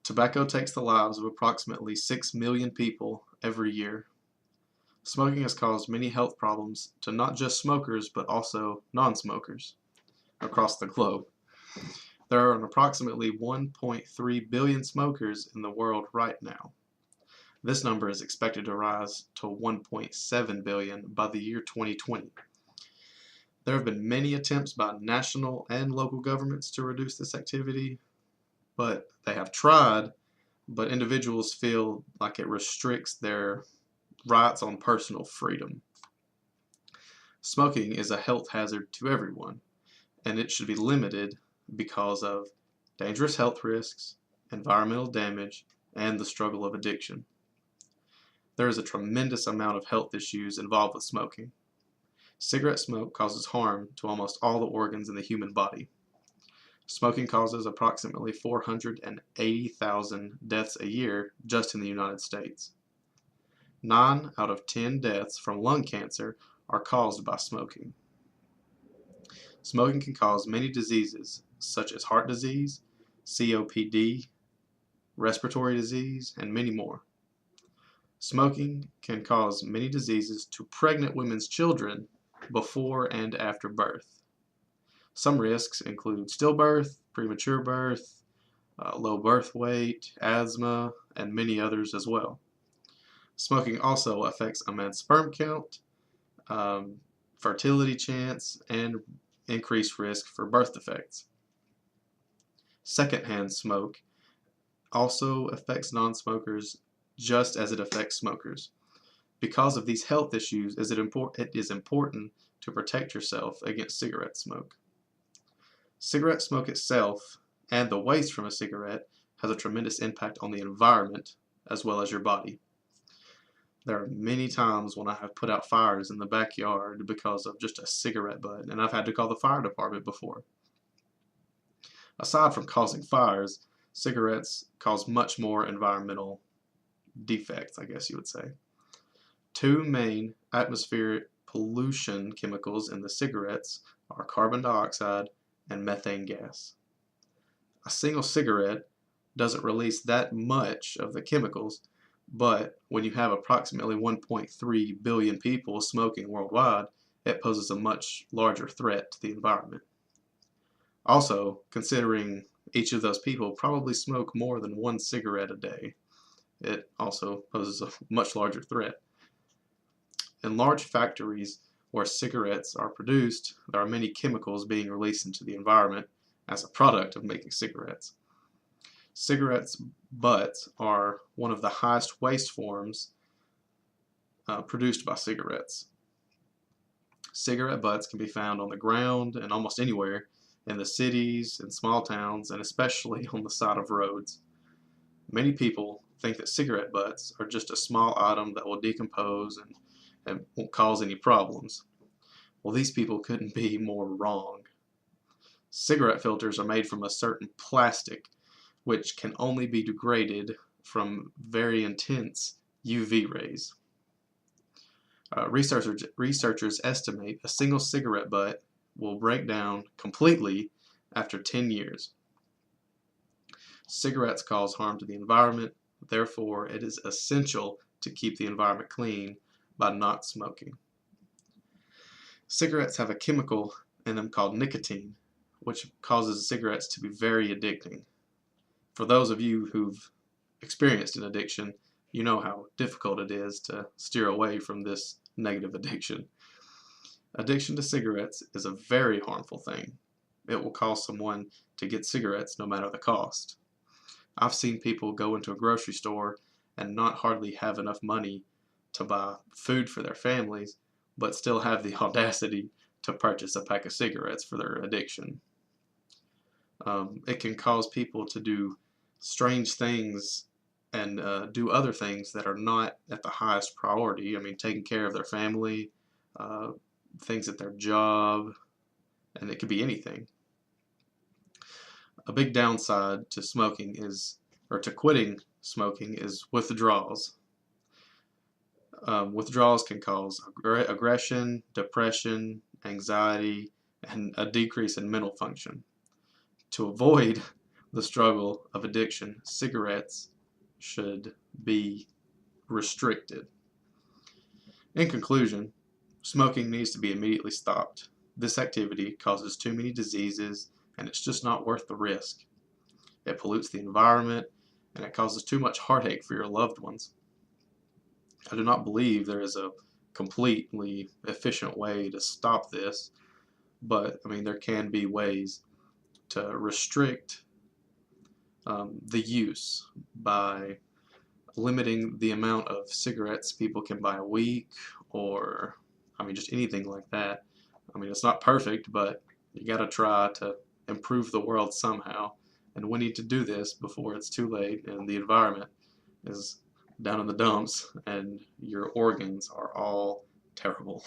Tobacco takes the lives of approximately 6 million people every year. Smoking has caused many health problems to not just smokers but also non-smokers across the globe. There are approximately 1.3 billion smokers in the world right now. This number is expected to rise to 1.7 billion by the year 2020. There have been many attempts by national and local governments to reduce this activity, but they have tried, but individuals feel like it restricts their rights on personal freedom. Smoking is a health hazard to everyone, and it should be limited because of dangerous health risks, environmental damage, and the struggle of addiction. There is a tremendous amount of health issues involved with smoking. Cigarette smoke causes harm to almost all the organs in the human body. Smoking causes approximately 480,000 deaths a year just in the United States. 9 out of 10 deaths from lung cancer are caused by smoking. Smoking can cause many diseases such as heart disease, COPD, respiratory disease, and many more. Smoking can cause many diseases to pregnant women's children before and after birth. Some risks include stillbirth, premature birth, low birth weight, asthma, and many others as well. Smoking also affects a man's sperm count, fertility chance, and increased risk for birth defects. Secondhand smoke also affects non-smokers just as it affects smokers. Because of these health issues, it is important to protect yourself against cigarette smoke. Cigarette smoke itself and the waste from a cigarette has a tremendous impact on the environment as well as your body. There are many times when I have put out fires in the backyard because of just a cigarette butt, and I've had to call the fire department before. Aside from causing fires, cigarettes cause much more environmental defects, I guess you would say. 2 main atmospheric pollution chemicals in the cigarettes are carbon dioxide and methane gas. A single cigarette doesn't release that much of the chemicals, but when you have approximately 1.3 billion people smoking worldwide, it poses a much larger threat to the environment. Also, considering each of those people probably smoke more than 1 cigarette a day, it also poses a much larger threat. In large factories where cigarettes are produced, there are many chemicals being released into the environment as a product of making cigarettes. Cigarettes butts are one of the highest waste forms produced by cigarettes. Cigarette butts can be found on the ground and almost anywhere in the cities and small towns, and especially on the side of roads. Many people think that cigarette butts are just a small item that will decompose and won't cause any problems. Well, these people couldn't be more wrong. Cigarette filters are made from a certain plastic which can only be degraded from very intense UV rays. Researchers estimate a single cigarette butt will break down completely after 10 years. Cigarettes cause harm to the environment, therefore it is essential to keep the environment clean by not smoking. Cigarettes have a chemical in them called nicotine, which causes cigarettes to be very addicting. For those of you who've experienced an addiction, you know how difficult it is to steer away from this negative addiction. Addiction to cigarettes is a very harmful thing. It will cause someone to get cigarettes no matter the cost. I've seen people go into a grocery store and not hardly have enough money to buy food for their families, but still have the audacity to purchase a pack of cigarettes for their addiction. It can cause people to do strange things and do other things that are not at the highest priority. I mean, taking care of their family, things at their job, and it could be anything. A big downside to smoking to quitting smoking is withdrawals. Withdrawals can cause aggression, depression, anxiety, and a decrease in mental function. To avoid the struggle of addiction, cigarettes should be restricted. In conclusion, smoking needs to be immediately stopped. This activity causes too many diseases, and it's just not worth the risk. It pollutes the environment, and it causes too much heartache for your loved ones. I do not believe there is a completely efficient way to stop this, but I mean, there can be ways to restrict the use by limiting the amount of cigarettes people can buy a week, or I mean, just anything like that. I mean, it's not perfect, but you got to try to improve the world somehow, and we need to do this before it's too late and the environment is down in the dumps and your organs are all terrible.